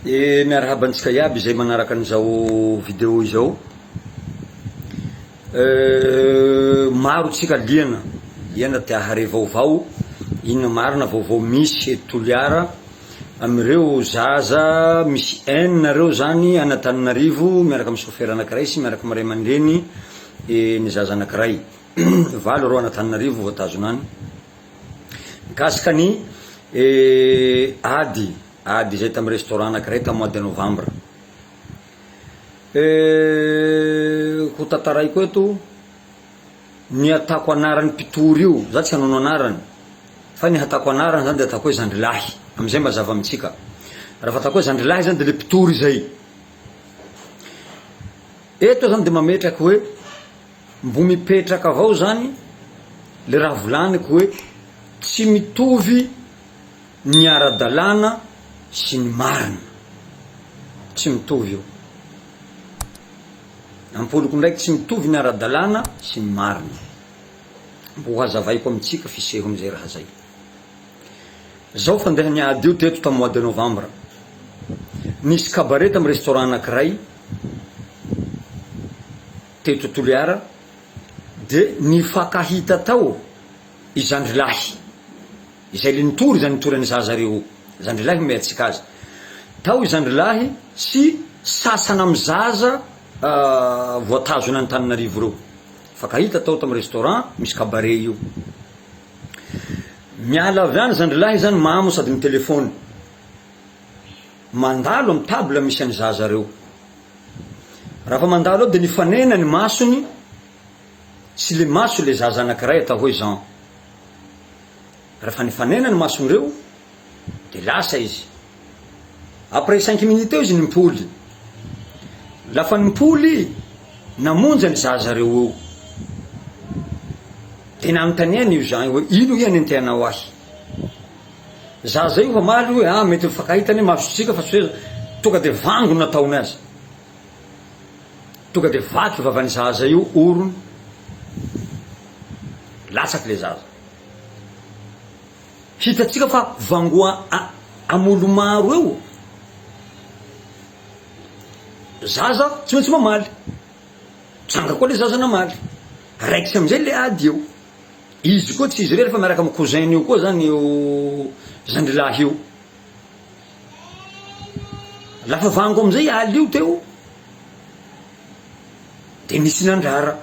Miarahaba antsika iaby izay manaraka an'izao vidéo izao. Maro tsika liana te hahare vaovao, inona marina vaovao misy eto Toliara, amireo zaza misy enina reo zany Anatananarivo miaraka amin'ny chauffeur anankiray sy miaraka amin'ny ray aman-dreny ny zaza anankiray. Valo reo Anatananarivo voatazonany. Mikasika ny ady zay tamin'ny restaurant anankiray tamin'ny mois de novembre. Ho tantaraiko eto ny atako anaran'ny mpitory io, za tsy hanao anarany, fa ny hatako anarany zany de atako hoe Zandrilahy, amizay mazava amitsika. Raha fa atako hoe Zandrilahy zany de le mpitory zay. Eto zany de mametraky hoe mbo mipetraka avao zany le raha volaniko hoe tsy mitovy ny ara-dalàna sy ny marina, tsy mitovy io. Ampoliko ndraiky tsy mitovy ny ara-dalàna sy ny marina. Mbo hazavaiko amitsika fiseho amizay raha zay. Zao fandeha niady io teto tamin'ny mois de novembre. Nisy cabaret tamin'ny restaurant anankiray teto Toliara, de nifankahita tao i Zandrilahy, izay le nitory zany nitory an'ny zaza reo, Zandrilahy meatsika azy. Tao i Zandrilahy sy sasana amin'ny zaza voatazona Antananarivo reo. Fakahita tao tamin'ny restaurant misy cabaret io. Miala avy any Zandrilahy zany mamo sady ny telefony, mandalo amin'ny table misy an'ny zaza reo. Raha fa mandalo ao de nifanena ny masony sy le maso le zaza anankiray atao hoe Jean. Raha fa nifanena ny masony reo de lasa izy. Après 5 minutes eo izy nimpoly. Lafa nimpoly namonja ny zaza reo eo. De nanontaniany io Jean hoe ino iany anteanao ahy. Zaza io fa maly hoe mety mifankahitany masotsika fa tsy hoe tonga de vango nataony azy. Tonga de vaky vavan'ny zaza io orony. Latsaky le zaza. Hitatsika fa vangoa amolo maro eo. Zaza tsy maintsy mamaly. Tranga koa le zaza namaly. Raikitsy amizay le ady eo. Izy koa tsy izy rery fa miaraka amin'ny cousin io koa zany io Zandrilahy io. Lafa vango amizay aly io teo, de nisy nandrara.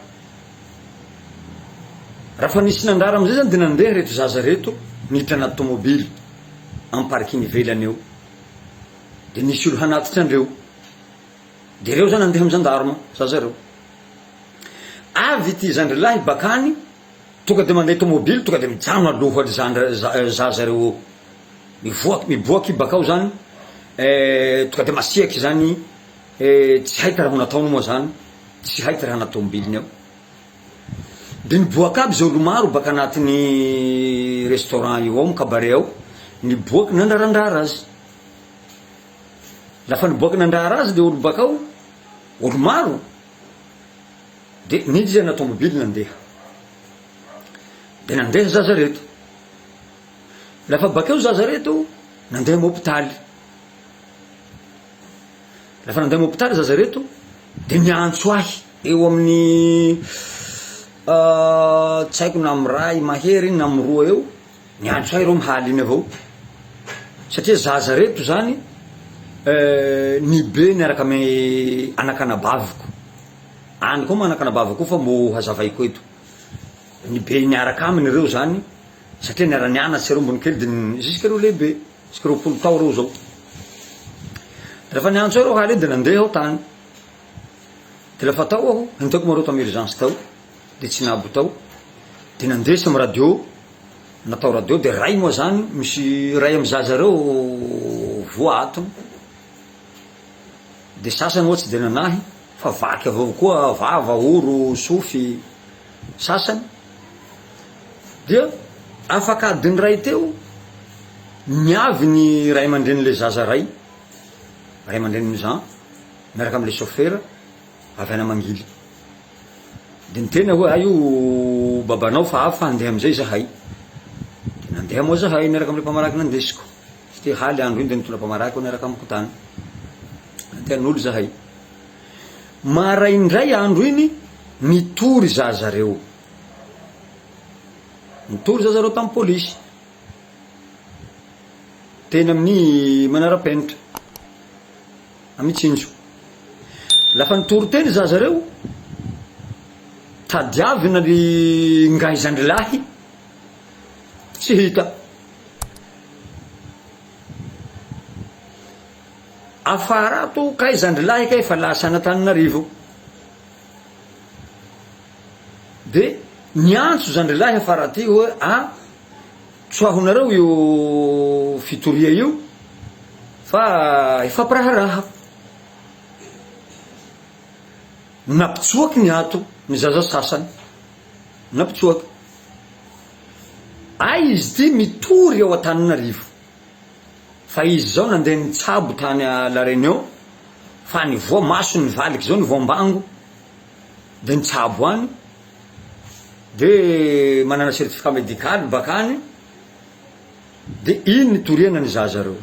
Raha fa nisy nandrara amizay zany de nandeha reto zaza reto miditra anaty tomobily amin'ny parking ivelany eo. De nisy olo hanatitra andreo. De reo zany andeha amin'ny gendarme zaza reo. Avy ty Zandrilahy bakany, tonga de mandeha tomobily, tonga de mijano aloha zaza reo. Miboaky bakao zany, tonga de masiaky zany, tsy haiko raha ho nataony moa zany, tsy haiko raha natao mobiliny ao. De niboaka aby zay olo maro baka anatin'ny restaurant io ao, cabaret ao, niboaky nandrarandrara azy. Lafa niboaky nandrara azy le olo bakao, olo maro, de nidy zay anaty tomobily nandeha. De nandeha zaza reto. Lafa bakeo zaza reto, nandeha amin'ny hôpitaly. Lafa nandeha amin'ny hôpitaly zaza reto, de niantso ahy eo amin'ny tsy haiko na amin'ny ray mahery na amin'ny roa eo, niantso ahy reo mihaly iny avao. Satria zaza reto zany nibe niaraka ame anakanabaviko. Any koa ma anakanabaviko fa mbo hazavaiko eto. Nibe niaraka aminy reo zany, satria niara nianatsy reo mbony kely de jusque reo lehibe, jusque 20 tao reo zao. Lafa niantso reo haly de nandeha aho tany. De lafa tao aho, hinteko mareo tamy urgence tao, de tsy nabo tao. De nandesy amy radio, natao radio de ray moa zany, misy ray amy zaza reo voa atony. De sasany ohatsy de nanahy, fa vaky avao koa, vava, oro, sofy, sasany. Dia afaka adiny ray teo, niavy ny ray aman-dren'le zaza ray aman-dren'ny Jean, miaraka am'le chauffeur, avy any Mangily. De nitena hoe io babanao fa avy fa handeha amizay zahay. De nandeha moa zahay miaraka am'le mpamaraky nandesiko. Tsy te haly andro iny de nitondra mpamaraky niaraka amiko tany. tian'olo zahay. Maraindray andro iny nitory zazareo, nitory zazareo tamin'ny pôlisy teny amin'ny Manarapenitra Amitsinjo. Lafa nitory teny zazareo tadiavina ny ngaizandrilahy tsy hita. Afara to kaizandrilahy ka efa lasa Antananarivo. De niantso zandrilahy afara ty hoe tsoahonareo io fitoria io fa ifampiraharaha. Napitsoaky ny ato ny zaza sasany, napitsoaky. Izy ty mitory ao Antananarivo fa izy zao nandeha nitsabo tany La Réunion fa nivoa maso ny valitry zao nivoa ambango de nitsabo any de manana certificat médical bakany de iny nitoriana ny zazareo.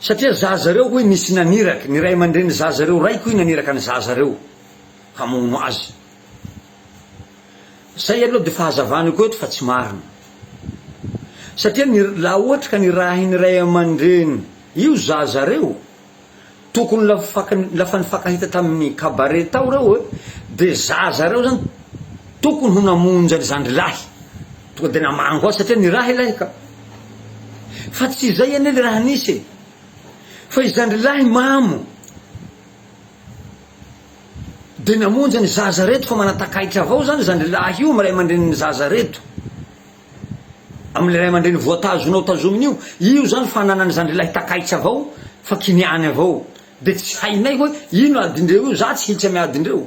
Satria zazareo hoe nisy naniraky, ny ray aman-dreny zazareo raiky hoe naniraka ny zazareo hamono azy. Zay aloha de fahazavany koa eto fa tsy marina. Satria laha ohatra ka nirahin'ny ray aman-dreny io zazareo tokony lafa nifankahita tamin'ny cabaret tao reo de zazareo zany tokony ho namonjy ny zandrilahy tonga de namango azy satria nirahy ilahy ka. Fa tsy zay ane le raha nisy fa izandrilahy mamo de namonjy ny zaza reto fa manatakaitra avao zany zandrilahy io amy ray aman-drenin'ny zaza reto, amin'ny ray aman-dreny voatazonao tazominy io zany fananany zandrilahy takaitra avao fa kiniany avao. De tsy hainay hoe ino adindreo io, za tsy hitsy amy adindreo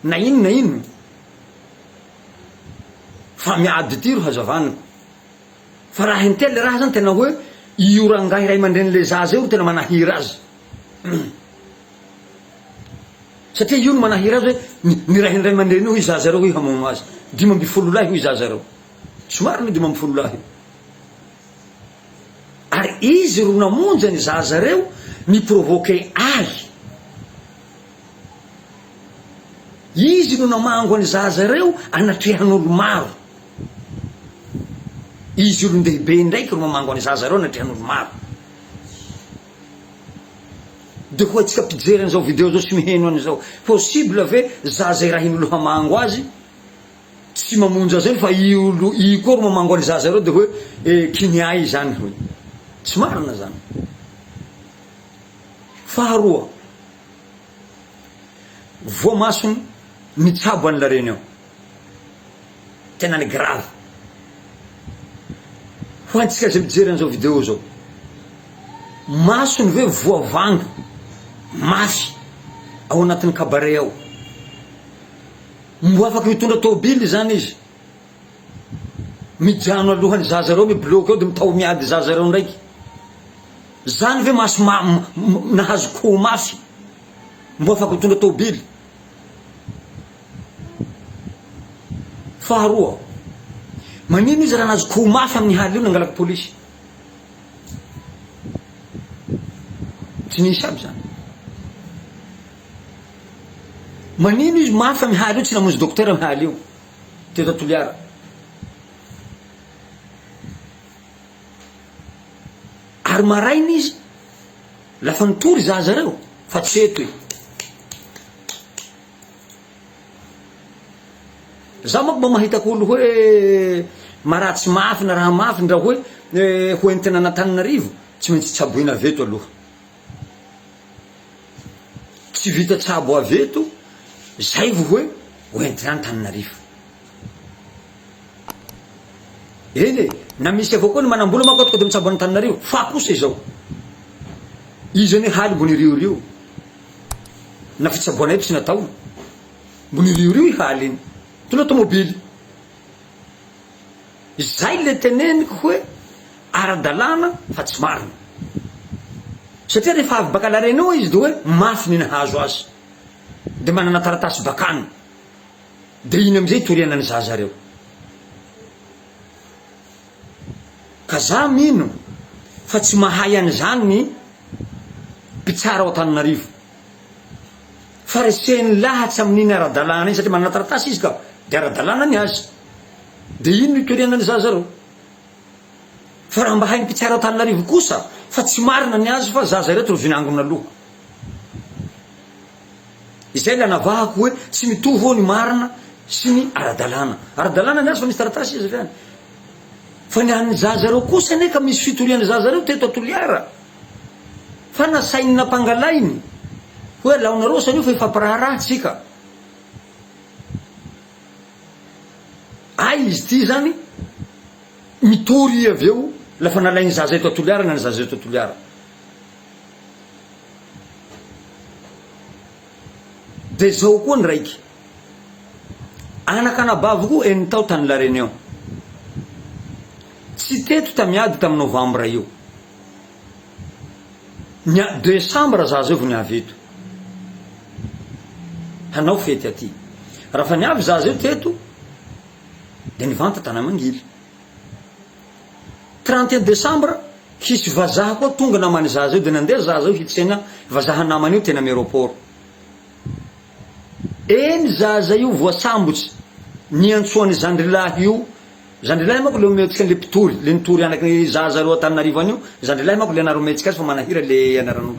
na ino fa miady ty ro hazavaniko. Fa raha intely raha zany tena hoe iorangahy ray aman-dreny le zaza io tena manahira azy. Satria io no manahira azy hoe nirahin'ny ray aman-dreny io zazareo hoe hamono azy 12 lahy io zazareo, somary 12 lahy. Ary izy ro namonjy ny zazareo niprovoke azy, izy no namango ny zazareo anatrehan'olo maro. Izy olo ndehibe ndraiky ro mamango ny zazareo anatrehan'olo maro. De ho atsika pijery an'izao video zao sy miheno an'izao, possible ve zaza irahin'olo hamango azy tsy mamonjy azy fa i olo i koa ro mamango ny zazareo de hoe kiniay zany hoe tsy marina zany. Faharoa, voamasony mitsabo any La Réunion tena ny grave. Ho antsika zay mijery an'izao video zao, masony ve voavango mafy ao anatin'ny cabaret ao, mbo afaky mitondra tôbily zany izy, mijano alohan'ny zazareo mibloke ao de mitao miady zazareo ndraiky. Zany ve maso nahazo ko mafy mbo afaky mitondra tôbily. Faharoa, manino izy raha nahazo ko mafy amin'ny haly io nangalaky polisy? Tsy nisy aby zany. Manino izy mafy amin'ny haly io tsy namonjy dokotera amin'ny haly io teto Toliara? Ary marainy izy lafa nitory zazareo fa tsy eto i. Za manko mba mahitako olo hoe maratsy mafy na raha mafy ndra hoe hoentina Antananarivo tsy maintsy tsaboina aveto aloha. Tsy vita tsabo aveto zay vo hoe hoentina Antananarivo. Eny na misy avao koa ny manambola manko tonga de mitsabo Antananarivo fa kosa izao izy ane haly mbo niriorio na fitsaboana eto tsy nataony, mbo niriorio i haly iny tona tomobily. Zay le teneniko hoe ara-dalàna fa tsy marina. Satria rehefa avy baka La Réunion izy de hoe mafy ny nahazo azy de manana taratasy bakany de iny amizay toriana ny zazareo. Ka za mino fa tsy mahay an'izany mpitsara ao Antananarivo fa reseny lahatsy amin'iny ara-dalàna iny satria manana taratasy izy ka de ara-dalàna ny azy de ino itoriana ny zaza reo fa raha mba hainy mpitsara ao Antananarivo kosa fa tsy marina ny azy fa zaza reto ro vinangona aloha izay la navahako hoe tsy mitovy ao ny marina sy ny ara-dalàna ny azy fa misy taratasy izy reany fa ny an'ny zaza reo kosa ne ka misy fitorian'ny zaza reo teto atoliara fa nasainy nampangalainy hoe laonareo sanio fa ifampiraharaha tsika ay izy ty zany mitory avy eo lafa nalainy zaza eto atoliara na ny zaza eto atoliara de zao koa ny raiky anakanabavy koa eny tao tany La Réunion tsy teto tamiady tamy novambra io desambra zaza io vo niavy eto hanao fety aty raha fa niavy zaza io teto de nivanta tana Mangily 31 desambra hisy vazaha koa tonga namany zaza io de nandeha zaza io hitsena vazaha namany io tena amy aéroport eny zaza io voasambotsy niantsoany zandrilahy io zandrilahy mako le ometsika le mpitory le nitory anaky zaza ro Antananarivo anio zandrilahy mako le anara ometsika azy fa manahira le anaran'olo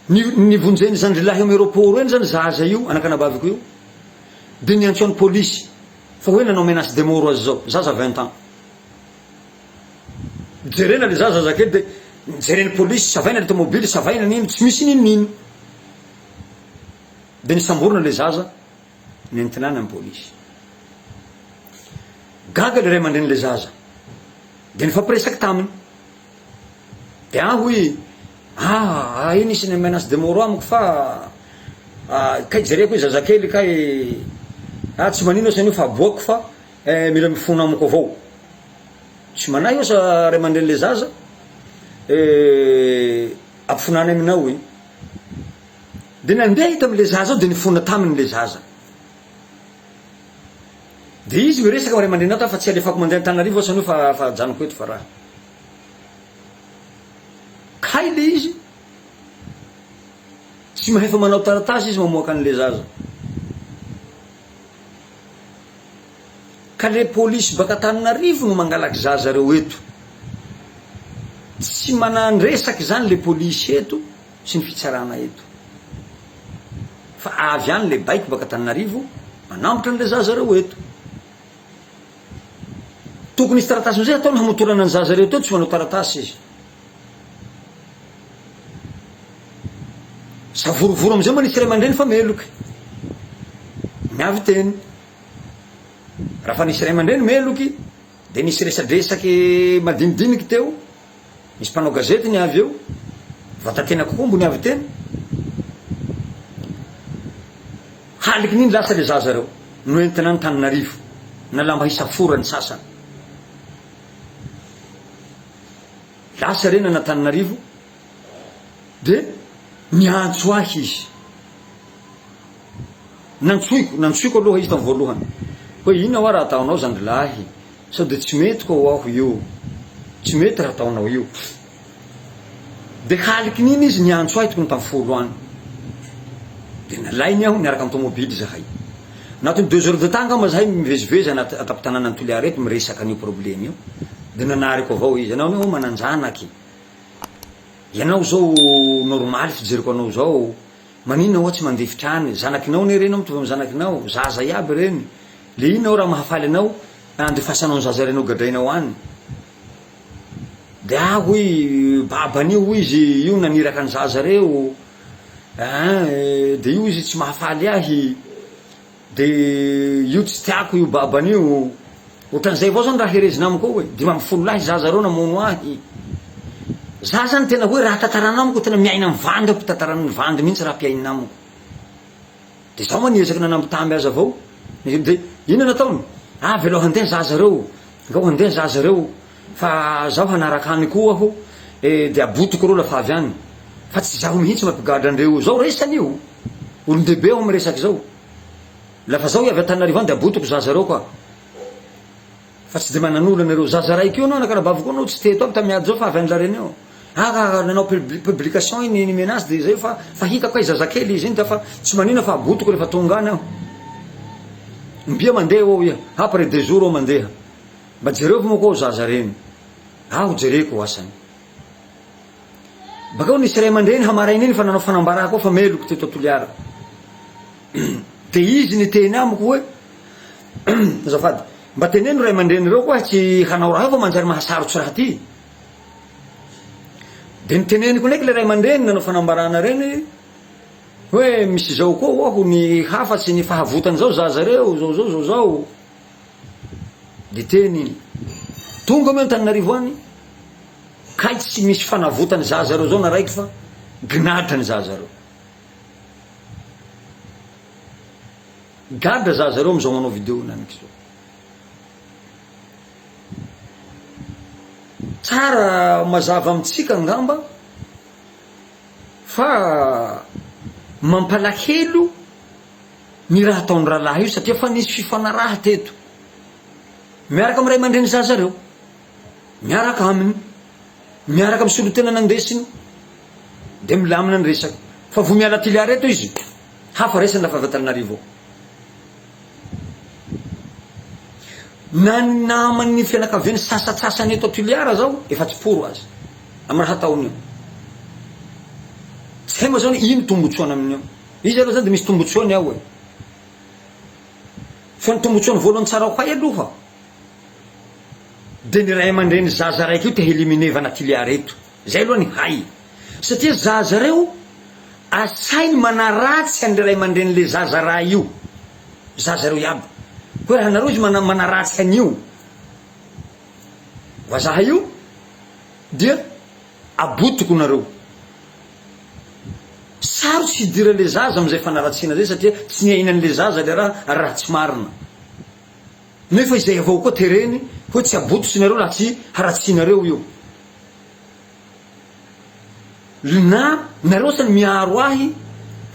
nivonjeny zandrilahy amy aéroport eny zany zaza io anakanabaviko io de niantsoany polisy fa hoe nanao menace de mort azy zao zaza 20 ans jerena le zaza zakely de jereny polisy savaina le tomobily savaina nino tsy misy ninonino de nisamborona le zaza nentinana amy polisy gaga le ray aman-dreny le zaza de nifampiresaky taminy de hoy iny isiny menace de mort amiko fa kay jereko hoe zazakely kay tsy manino sanio fa aboako fa mila mifono amiko avao tsy manay io sa ray aman-dreny le zaza ampifonany aminao iny de nandeha hita amle zaza ao de nifona taminy le zaza de izy miresaka ray aman-dreny ao ta fa tsy alefako mandeha Antananarivo sanio fa janoko eto fa raha kay le izy tsy mahay fa manao taratasy izy mamoaka an'le zaza ka le polisy baka Antananarivo no mangalaky zaza reo eto tsy manandresaky zany le polisy eto sy ny fitsarana eto fa avy any le baiky baka Antananarivo manambotra an'le zaza reo eto tokony isy taratasy amizay ataony hamotorana ny zaza reo teto tsy manao taratasy izy savorovoro amizay moa nisy ray aman-dreny fa meloky miavy teny raha fa nisy ray aman-dreny meloky de nisy resadresaky madinidiniky teo misy mpanao gazety ny avy eo vatatena kokoa mbo niavy teny haliky niny lasa le zaza reo noentina ny Antananarivo na lamba hisaforany sasany lasa reny ana Antananarivo de niantso ahy izy nantsoiko aloha izy tamy voalohany hoe ino aho raha ataonao zandrilahy sao de tsy mety koa aho io tsy mety raha ataonao io de haliky niny izy niantso ahy tokony tamy folo any de nalainy aho niaraka amy tomobily zahay natony 2 heures de temps ma zahay mivezivezy atapy-tanàna Toliara eto miresaka an'io problème io de nanariko avao izy anao ne mananjanaky ianao zao normaly fijeriko anao zao manino ao tsy mandefitra any zanakinao ne reny mitovy amy zanakinao zaza iaby reny le ino ao raha mahafaly anao andefasanao ny zaza renao gadrainao any de hoy baban'io izy io naniraka ny zaza reo de io izy tsy mahafaly ahy de io tsy tiako io baban'io otran'izay avao zany raha herezina amiko hoe 12 lahy zaza reo namono ahy za zany tena hoe raha tatarana amiko tena miaina amy vandy ako tatarany vandy mihitsy raha mpiaina amiko de zaho moa niezaky nanambitamby azy avao de ino nataony avy aloha handeha zaza reo ngao handeha zaza reo fa zaho hanaraka any koa aho de abotoko reo lafa avy any fa tsy zaho mihitsy mampigadra andreo zao resany io olon-dehibe aho miresaky zao lafa zaho avy Antananarivo any de abotoko zaza reo koa fa tsy de manan'olo anareo zaza raiky io anao anakanabaviko anao tsy teto aby tamiady zao fa avy any La Réunion nanao publication iny menazy de zay fa hitako zazakely izy iny dafa tsy manina fa abotoko rehefa tonga any aho mbia mandeha ao ia après 2 jours ao mandeha mba jereo fa moko zaza reny aho jereko asany bakao nisy ray aman-dreny hamaraina iny fa nanao fanambarako ao fa meloko teto Toliara de izy ny teny amiko hoe zafady mba teneno ray aman-dreny reo koa tsy hanao raha fa manjary mahasarotsy raha ty de niteneniko ndraiky le ray aman-dreny nanao fanambarana reny hoe misy zao koa aho ny hafatsy ny fahavotany zao zaza reo zao de teny tonga me Antananarivo any kay tsy misy fanavotany zaza reo zao na raiky fa gnadra ny zaza reo gadra zaza reo amizao manao video naniky zao tsara mazava amitsika ngamba fa mampalahelo ny raha ataony rahalahy io satria fa nisy fifanaraha teto miaraka amy ray aman-dreny zaza reo miaraka aminy miaraka amy solotena nandesiny de milamina ny resaky fa vo miala Toliara eto izy hafa resany lafa avy Antananarivo na namany fianakaviany sasatsasany eto Toliara zao efa tsy poro azy amy raha ataony io tsy hay moa zao ino tombotsoany amin'io izy aloha zany de misy tombotsoany ao e fa ny tombotsoany voalohany tsara ho hay aloha de ny ray aman-dreny zaza raiky io te éliminer vana Toliara eto zay aloha ny hay satria zaza reo asainy manaratsy an'le ray aman-dreny le zaza raha io zaza reo iaby hoe raha nareo izy manaratsy an'io vazaha io dia abotoko nareo sarotsy hidira le zaza amizay fanaratsiana zay satria tsy niainan'le zaza le raha tsy marina nefa izay avao koa tereny hoe tsy abototsy nareo laha tsy haratsinareo io na nareo sany miaro ahy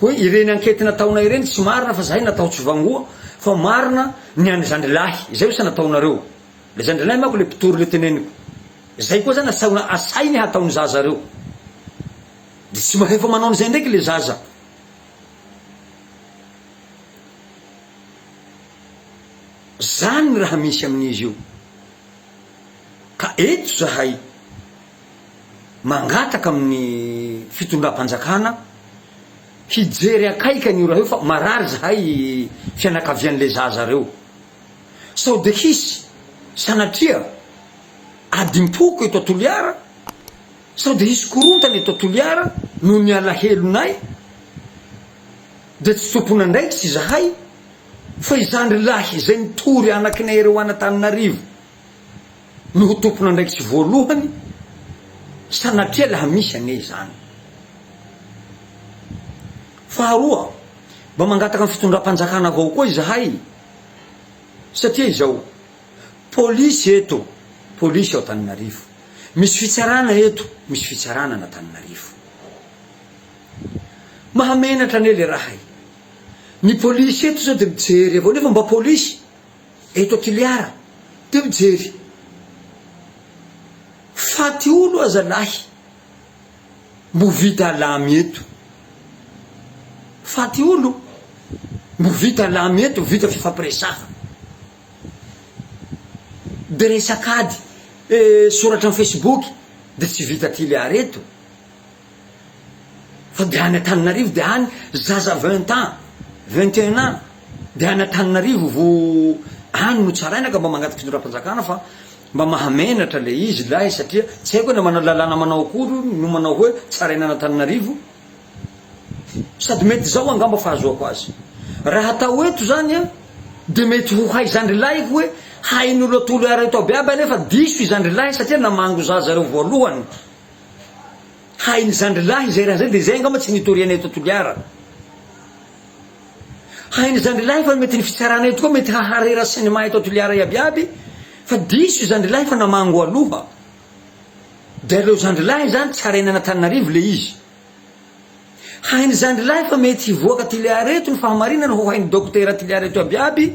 hoe ireny ankety nataona ireny tsy marina fa zahay natao tsy vangoa fa marina ny any zandrilahy zay io sa nataonareo le zandrilahy mako le mpitory le teneniko zay koa zany asainy hataony zaza reo de tsy mahefa manao an'izay ndraiky le zaza zany ny raha misy amin'izy io ka eto zahay mangataka amin'ny fitondram-panjakana hijery akaiky an'io raha io fa marary zahay fianakavian'le zaza reo sao de hisy sanatria adimpoko eto Toliara sao de hisy korontany eto Toliara no ny alahelonay de tsy tomponandraiky tsy zahay fa izandry lahy zay nitory anakinay reo Antananarivo no ho tomponandraikitsy voalohany sanatria laha misy ane zany faharoa mba mangataka ny fitondram-panjakana avao koa izahay satria izao polisy eto polisy ao Antananarivo misy fitsarana eto misy fitsarana na Antananarivo mahamenatra ane le rahay ny polisy eto zao de mijery avao nefa mba polisy eto Toliara de mijery faty olo azalahy mbo vita alamy eto faty olo mbo vita alamy eto vita fifampiresafa de resakady soratra amin'ny Facebook de tsy vita Toliara eto fa de any Antananarivo de any zaza 20 ans 21 ans de any Antananarivo vo any no tsaraina ka mba mangataky fitondram-panjakana fa mba mahamenatra le izy lahy satria tsy haiko hoe na manao lalàna manao akory no manao hoe tsaraina any Antananarivo sady mety zao angamba fahazoako azy raha atao eto zany a de mety ho hay zandry lahy hoe hain'olo Toliara eto aby aby nefa diso izandry lahy satria namango zaza reo voalohany hainy zandry lahy zay raha zay de zay angamba tsy nitoriana eto Toliara hainy zandry lahy fa mety ny fitsarana eto koa mety haharera sinema eto Toliara iaby aby fa diso izandry lahy fa namango aloha de aleo zandry lahy zany tsaraina Antananarivo le izy hainy zandry lahy fa mety hivoaka Toliara eto ny fahamarinana ho hainy dokotera Toliara eto aby aby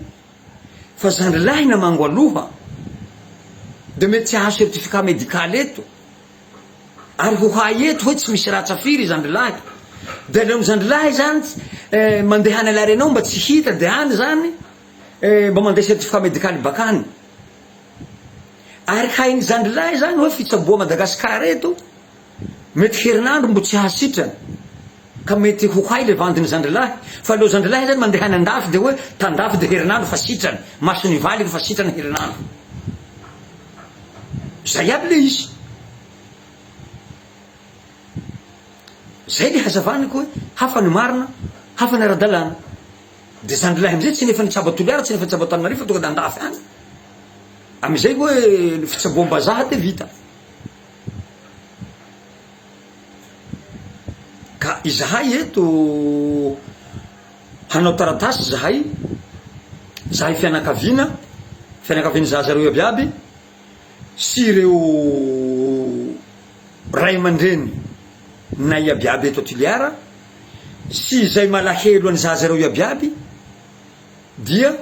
fa zandry lahy namango aloha de mety tsy ahazo certificat médical eto ary hohay eto hoe tsy misy ratsafiry zandrilahy de leo zandrilahy zany mandeha any alarenao mba tsy hita de any zany mba mandeha certificat médical bakany ary hainy zandrilahy zany hoe fitsaboa Madagasikara eto mety herinandro mbo tsy hasitrany ka mety hohay le vandiny zandrilahy fa leo zandrilahy zany mandeha any andafy de hoe tandafy de herinandro fa sitrany masony valiko fa sitrany herinandro zay aby le izy zay le hazavaniko hoe hafa ny marina hafa ny ara-dalàna de zandrilahy amizay tsy nefa nitsabo Toliara tsy nefa nitsabo Antananarivo fa tonga de andafy any amizay hoe fitsaboam-bazaha de vita ka izahay eto hanao taratasy zahay fianakaviana zaza reo abiaby sy ireo ray aman-dreny nay abiaby eto Toliara sy zay malahelo any zaza reo abiaby dia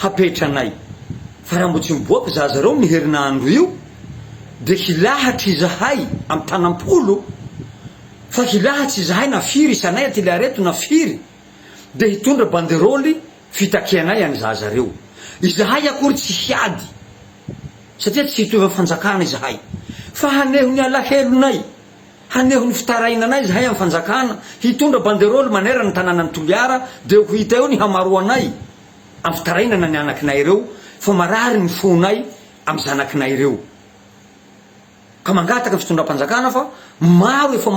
hapetranay fa raha mbo tsy miboaka zaza reo ny herinandro io de hilahatry izahay amy tanampolo fa hilahatsy izahay nafiry isanay Toliara eto nafiry de hitondra banderôly fitakianay any zaza reo izahay akory tsy hiady satria tsy hitovy fanjakana izahay fa haneho ny alahelonay haneho ny fitarainanay izahay amy fanjakana hitondra banderôly manera ny tanàna ny Toliara de ho hita eo ny hamaroanay amy fitarainana ny anakinay reo fa marary ny fonay amy zanakinay reo ka mangataka ny fitondram-panjakana fa maro efa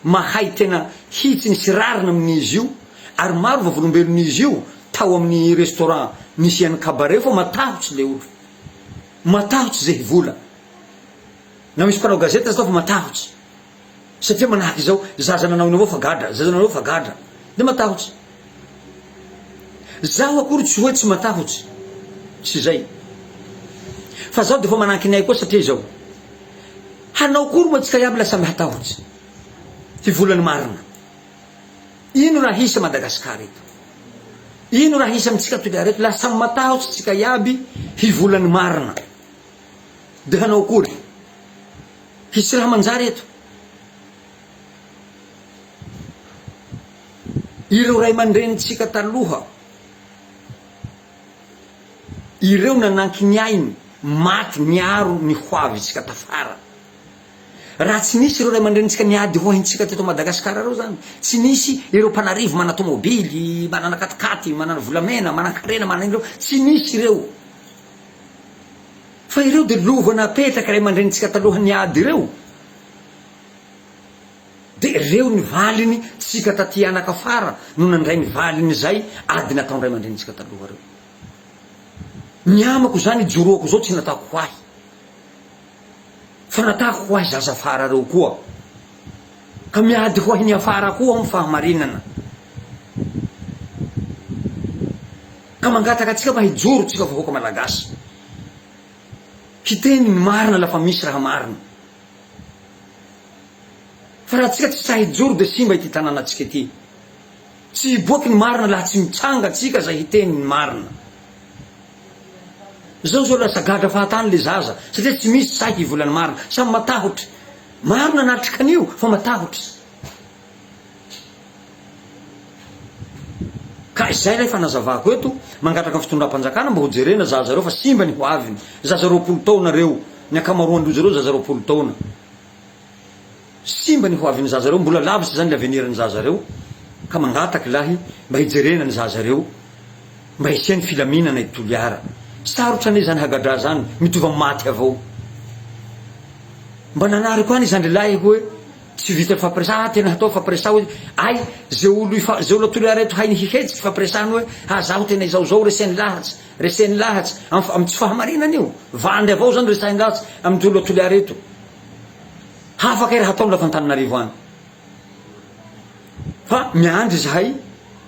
mahay tena hitsy ny sirarina amin'izy io ary maro vavolombelon'izy io tao amin'ny restaurant nisy any cabaret fa matahotsy le olo matahotsy zay vola na misy mpanao gazeta zao fa matahotsy satria manahaky zao zaza nanao avao fa gadra zaza nanao fa gadra de matahotsy zaho akory tsy hoe tsy matahotsy tsy zay fa zaho de fa manakinay koa satria zao hanao kory moa tsika iaby lasa mihatahotsy ty volany marina ino raha hisy Madagasikara eto ino raha hisy amitsika Toliara eto lasa matahotsy tsika iaby hivolany marina de hanao kory hisy raha manjary eto ireo ray aman-drenitsika taloha ireo nananky ny ainy maty miaro ny hoavitsika tafara raha tsy nisy ireo ray aman-drenitsika niady hoahintsika teto Madagasikara reo zany tsy nisy ireo mpanarivo mana tomobily manana katikaty manana volamena manana karena manana ireo tsy nisy ireo fa ireo de lovana apetraka ray aman-drenitsika taloha niady ireo de reo ny valiny tsika taty anakafara no nandray ny valiny zay ady nataony ray aman-drenitsika taloha reo ny amako zany joroako zao tsy natako hoahy fa natako hoahy zaza afara reo koa ka miady hoahy ny afara koa amy fahamarinana ka mangataka atsika mba hijoro tsika vahoaka malagasy hiteny ny marina lafa misy raha marina fa raha tsika tsy sahy hijoro de simba ity tanàna atsika ity tsy hiboaky ny marina laha tsy mitsanga atsika zay hiteny ny marina zao lasa gadra fahatany le zaza satria tsy misy sahy hivolany marina samy matahotry marina natrika an'io fa matahotry ka izay lay fanazavako eto mangataka ny fitondram-panjakana mba ho jerena zaza reo fa simba ny hoaviny zaza 20 taona reo ny akamaroandrozy reo zaza 20 taona simba ny hoaviny zaza reo mbola lavitsy zany le avenirany zaza reo ka mangataky lahy mba hijerena ny zaza reo mba hisiany filaminana i Toliara sarotra ane zany hagadra zany mitovy amy maty avao mba nanary koa ny zandrilahy hoe tsy vita fampiresah tena hatao fampiresah hoe ay ze olo Toliara eto hainy hihetsiky fampiresahany hoe zaho tena izao reseny lahatsy amy tsy fahamarinany io vandy avao zany resahiny lahatsy amy olo Toliara eto hafaka raha hatao lafa Antananarivo any fa miandry izahay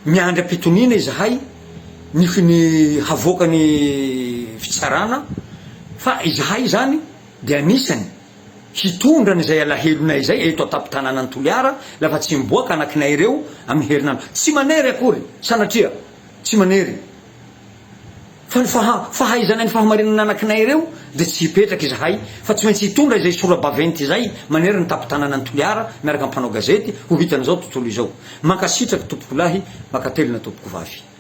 miandry ampitonina izahay ny havoakany fitsarana fa izahay zany de anisany hitondrany zay alahelonay zay eto atapy-tanàna ny Toliara lafa tsy miboaka anakinay reo amy herinandro tsy manery akory sanatria tsy manery fa ny fahaizana ny fahamarinana anakinay ireo dia tsy hipetraka izahay fa tsy maintsy hitondra izay sora-baventy izay manery ny tapitanana ny toliara miaraka amin'ny mpanao gazety ho hitan'izao tontolo izao. Mankasitraka tompoko lahy, makatelina tompoko vavy.